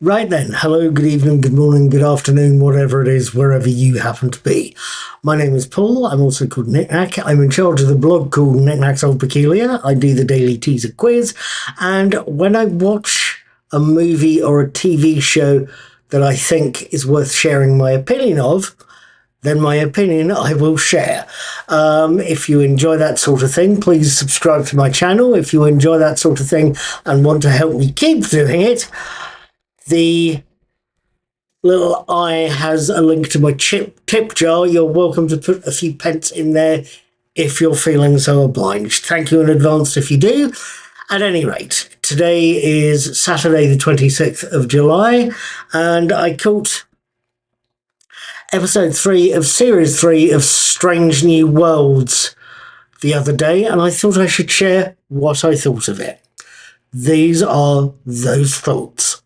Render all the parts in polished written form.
Right then, hello, good evening, good morning, good afternoon, whatever it is, wherever you happen to be. My name is Paul, I'm also called Knickknack. I'm in charge of the blog called Knickknacks Old Peculiar. I do the daily teaser quiz, and when I watch a movie or a TV show that I think is worth sharing my opinion of, then my opinion I will share. If you enjoy that sort of thing, please subscribe to my channel. If you enjoy that sort of thing and want to help me keep doing it, the little eye has a link to my tip jar. You're welcome to put a few pence in there if you're feeling so obliged. Thank you in advance if you do. At any rate, today is Saturday the 26th of July, and I caught episode 3 of series 3 of Strange New Worlds the other day, and I thought I should share what I thought of it. These are those thoughts.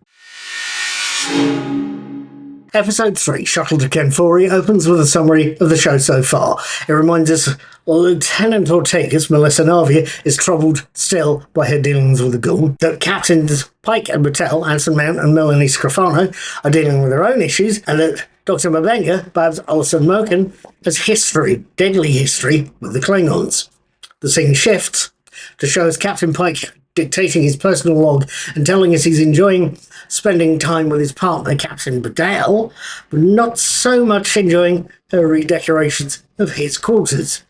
Episode 3, Shuttle to Kenfori, opens with a summary of the show so far. It reminds us Lieutenant Ortega's Melissa Navia is troubled still by her dealings with the ghoul, that Captains Pike and Battelle, Anson Mount and Melanie Scrofano are dealing with their own issues, and that Dr. Mabenga, Babs Olsen-Moken, has history, deadly history, with the Klingons. The scene shifts to show us Captain Pike dictating his personal log and telling us he's enjoying spending time with his partner, Captain Battelle, but not so much enjoying her redecorations of his quarters.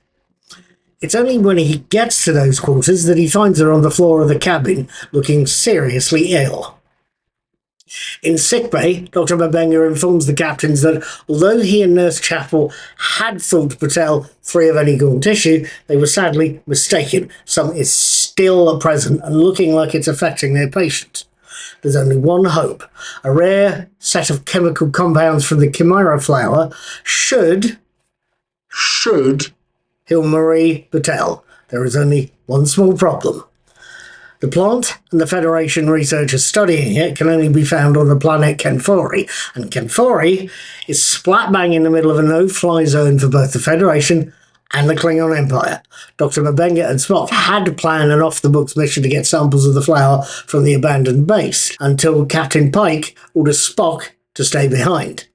It's only when he gets to those quarters that he finds her on the floor of the cabin, looking seriously ill. In sickbay, Dr. Mabenga informs the captains that although he and Nurse Chapel had thought Battelle free of any gone tissue, they were sadly mistaken. Some is still present and looking like it's affecting their patient. There's only one hope. A rare set of chemical compounds from the Chimera flower should heal Marie Battelle. There is only one small problem. The plant and the Federation researchers studying it can only be found on the planet Kenfori, and Kenfori is splat bang in the middle of a no-fly zone for both the Federation and the Klingon Empire. Dr. Mabenga and Spock had planned an off-the-books mission to get samples of the flower from the abandoned base, until Captain Pike orders Spock to stay behind.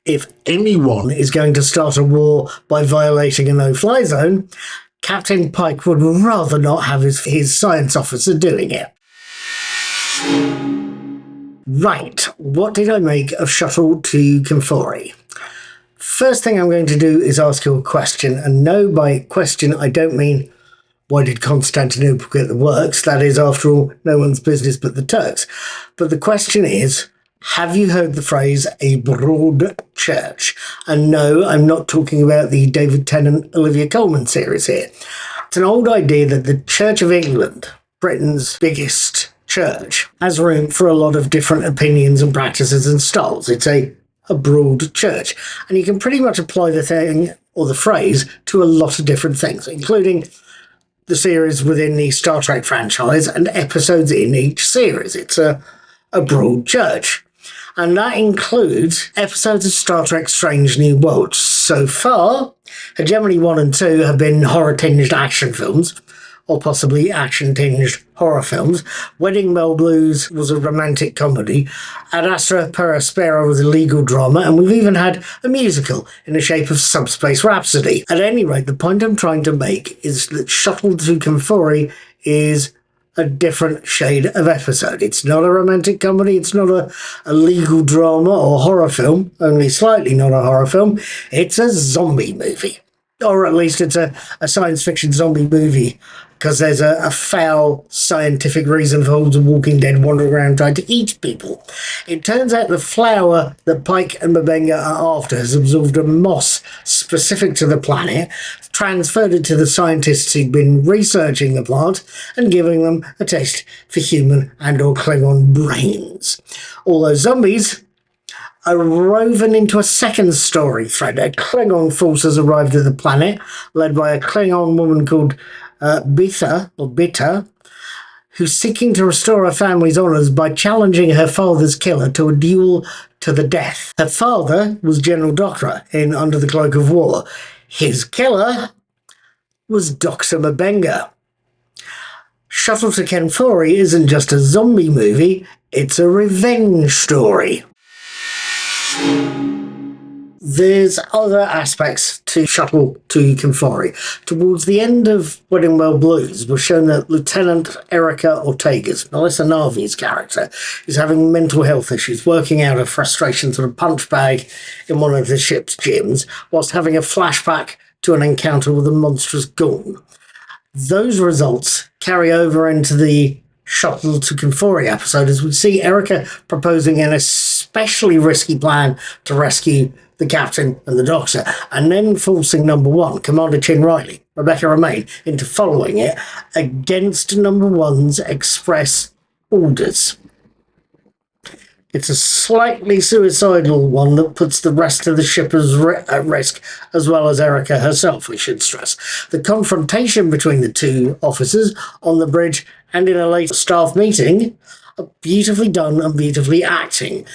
If anyone is going to start a war by violating a no-fly zone, Captain Pike would rather not have his science officer doing it. Right, what did I make of Shuttle to Kenfori? First thing I'm going to do is ask you a question, and no, by question I don't mean why did Constantinople get the works? That is, after all, no one's business but the Turks. But the question is, have you heard the phrase, a broad church? And no, I'm not talking about the David Tennant, Olivia Colman series here. It's an old idea that the Church of England, Britain's biggest church, has room for a lot of different opinions and practices and styles. It's a broad church. And you can pretty much apply the thing, or the phrase, to a lot of different things, including the series within the Star Trek franchise and episodes in each series. It's a broad church. And that includes episodes of Star Trek Strange New Worlds. So far, Hegemony 1 and 2 have been horror-tinged action films, or possibly action-tinged horror films. Wedding Bell Blues was a romantic comedy. Ad Astra per Aspera was a legal drama, and we've even had a musical in the shape of Subspace Rhapsody. At any rate, the point I'm trying to make is that Shuttle to Kenfori is a different shade of episode. It's not a romantic comedy, it's not a legal drama or horror film, only slightly not a horror film. It's a zombie movie. Or at least it's a science fiction zombie movie, because there's a foul scientific reason for all the Walking Dead wandering around trying to eat people. It turns out the flower that Pike and Mabenga are after has absorbed a moss specific to the planet, transferred it to the scientists who'd been researching the plant, and giving them a taste for human and or Klingon brains. All those zombies are woven into a second story thread. A Klingon force has arrived at the planet, led by a Klingon woman called Bita, who's seeking to restore her family's honours by challenging her father's killer to a duel to the death. Her father was General Doctor in Under the Cloak of War. His killer was Dr. Mabenga. Shuttle to Kenfori isn't just a zombie movie, It's a revenge story. There's other aspects to Shuttle to Kenfori. Towards the end of Wedding Bell Blues, we're shown that Lieutenant Erica Ortega's, Melissa Navi's character, is having mental health issues, working out of frustrations at a punch bag in one of the ship's gyms, whilst having a flashback to an encounter with a monstrous goon. Those results carry over into the Shuttle to Kenfori episode as we see Erica proposing an especially risky plan to rescue the captain and the doctor, and then forcing number one, Commander Chin Riley, Rebecca Romaine, into following it against number one's express orders. It's a slightly suicidal one that puts the rest of the ship at risk, as well as Erica herself, we should stress. The confrontation between the two officers on the bridge and in a later staff meeting are beautifully done and beautifully acting,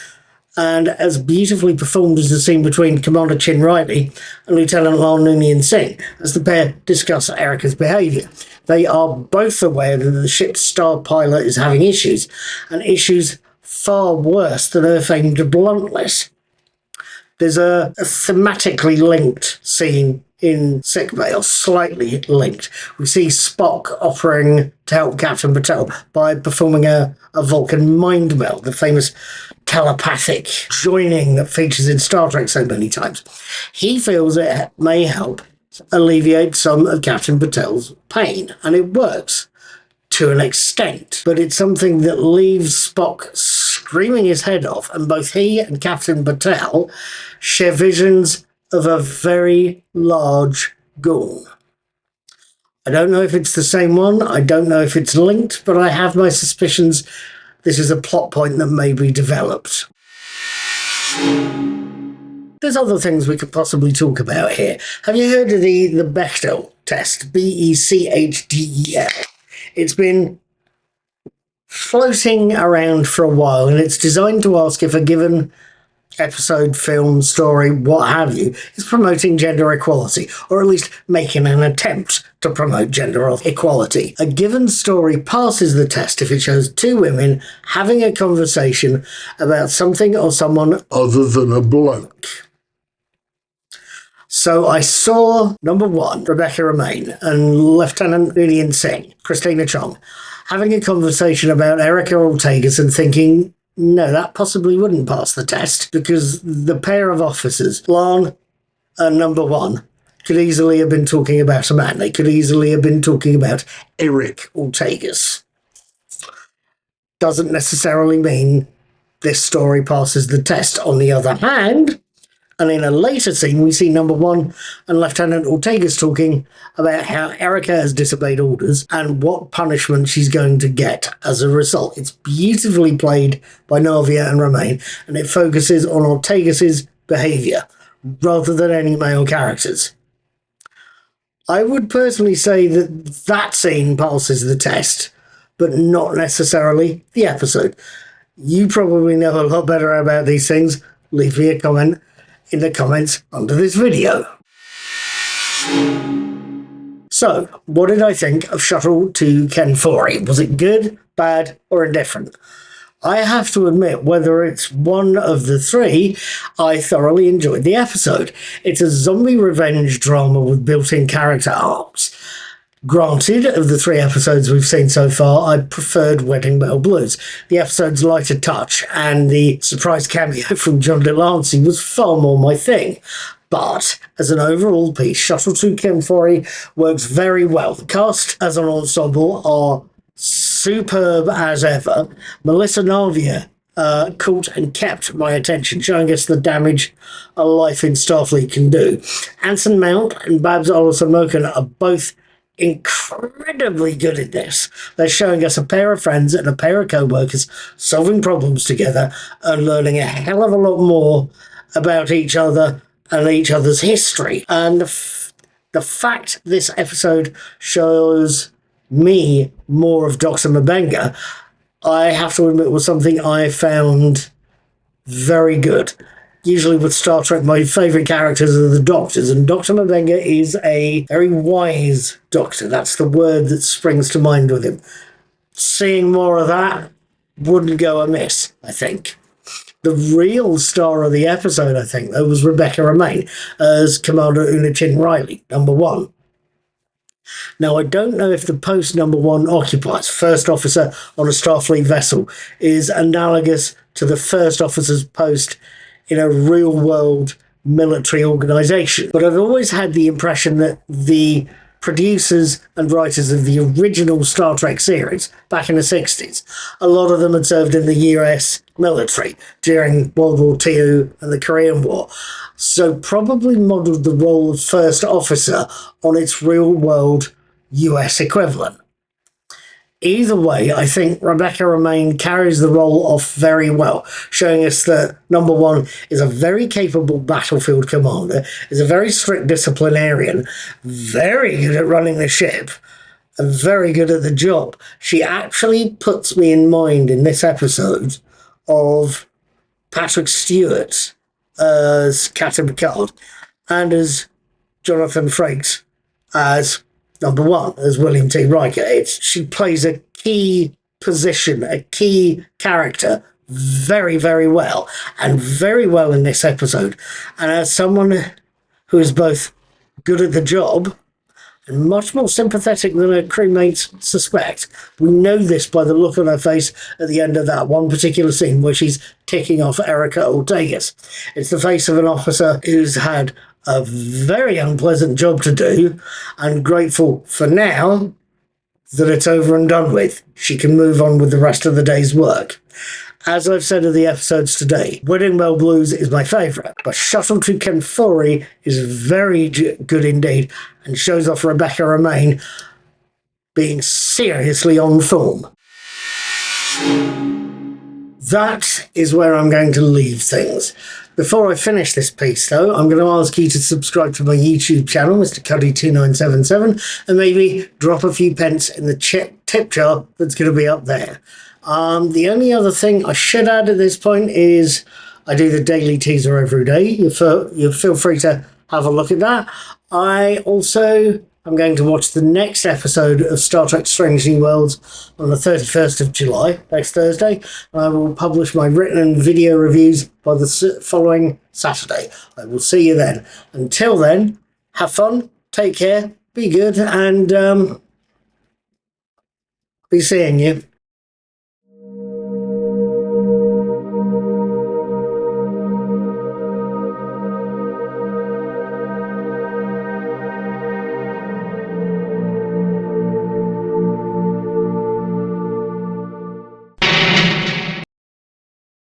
and as beautifully performed as the scene between Commander Chin Riley and Lieutenant Lan Noonien Singh as the pair discuss Erica's behaviour. They are both aware that the ship's star pilot is having issues, and issues far worse than Earth-aimed bluntness. There's a thematically linked scene in sickbay, or slightly linked. We see Spock offering to help Captain Patel by performing a Vulcan mind meld, the famous telepathic joining that features in Star Trek so many times. He feels it may help alleviate some of Captain Patel's pain, and it works to an extent, but it's something that leaves Spock screaming his head off, and both he and Captain Patel share visions of a very large goon. I don't know if it's the same one, I don't know if it's linked, but I have my suspicions this is a plot point that may be developed. There's other things we could possibly talk about here. Have you heard of the Bechdel test? Bechdel. It's been floating around for a while, and it's designed to ask if a given episode, film, story, what have you, is promoting gender equality, or at least making an attempt to promote gender equality. A given story passes the test if it shows two women having a conversation about something or someone other than a bloke. So I saw, number one, Rebecca Romaine and Lieutenant Noonien Singh, Christina Chong, having a conversation about Erica Ortegas and thinking, no, that possibly wouldn't pass the test, because the pair of officers, Lan and number one, could easily have been talking about a man. They could easily have been talking about Eric Ortegas. Doesn't necessarily mean this story passes the test. On the other hand, and in a later scene, we see number one and Lieutenant Ortegas talking about how Erica has disobeyed orders and what punishment she's going to get as a result. It's beautifully played by Navia and Romaine, and it focuses on Ortegas' behaviour rather than any male characters. I would personally say that scene passes the test, but not necessarily the episode. You probably know a lot better about these things. Leave me a comment in the comments under this video. So, what did I think of Shuttle to Kenfori? Was it good, bad, or indifferent? I have to admit, whether it's one of the three, I thoroughly enjoyed the episode. It's a zombie revenge drama with built-in character arcs. Granted, of the three episodes we've seen so far, I preferred Wedding Bell Blues. The episode's lighter touch and the surprise cameo from John Delancey was far more my thing. But as an overall piece, Shuttle to Kenfori works very well. The cast as an ensemble are superb as ever. Melissa Navia caught and kept my attention, showing us the damage a life in Starfleet can do. Anson Mount and Babs Olusomokan are both incredibly good at this. They're showing us a pair of friends and a pair of co-workers solving problems together and learning a hell of a lot more about each other and each other's history. And the fact this episode shows me more of Dr. Mabenga, I have to admit, was something I found very good. Usually with Star Trek, my favourite characters are the doctors, and Dr. Mabenga is a very wise doctor. That's the word that springs to mind with him. Seeing more of that wouldn't go amiss, I think. The real star of the episode, I think, though, was Rebecca Romaine as Commander Unachin Riley, number one. Now, I don't know if the post number one occupies, first officer on a Starfleet vessel, is analogous to the first officer's post in a real world military organisation. But I've always had the impression that the producers and writers of the original Star Trek series back in the 60s, a lot of them had served in the US military during World War II and the Korean War. So probably modelled the role of first officer on its real world US equivalent. Either way, I think Rebecca Romaine carries the role off very well, showing us that number one is a very capable battlefield commander, is a very strict disciplinarian, very good at running the ship, and very good at the job. She actually puts me in mind in this episode of Patrick Stewart as Captain Picard and as Jonathan Frakes as number one, as William T. Riker. She plays a key position, a key character very, very well, and very well in this episode. And as someone who is both good at the job and much more sympathetic than her crewmates suspect, we know this by the look on her face at the end of that one particular scene where she's ticking off Erica Ortegas. It's the face of an officer who's had a very unpleasant job to do, and grateful for now that it's over and done with. She can move on with the rest of the day's work. As I've said in the episodes today, Wedding Bell Blues is my favourite, but Shuttle to Kenfori is very good indeed, and shows off Rebecca Romaine being seriously on form. That is where I'm going to leave things. Before I finish this piece, though, I'm going to ask you to subscribe to my YouTube channel, Mr. Cuddy2977, and maybe drop a few pence in the tip jar that's going to be up there. The only other thing I should add at this point is I do the daily teaser every day. You feel free to have a look at that. I also am going to watch the next episode of Star Trek Strange New Worlds on the 31st of July, next Thursday. And I will publish my written and video reviews by the following Saturday. I will see you then. Until then, have fun, take care, be good, and be seeing you.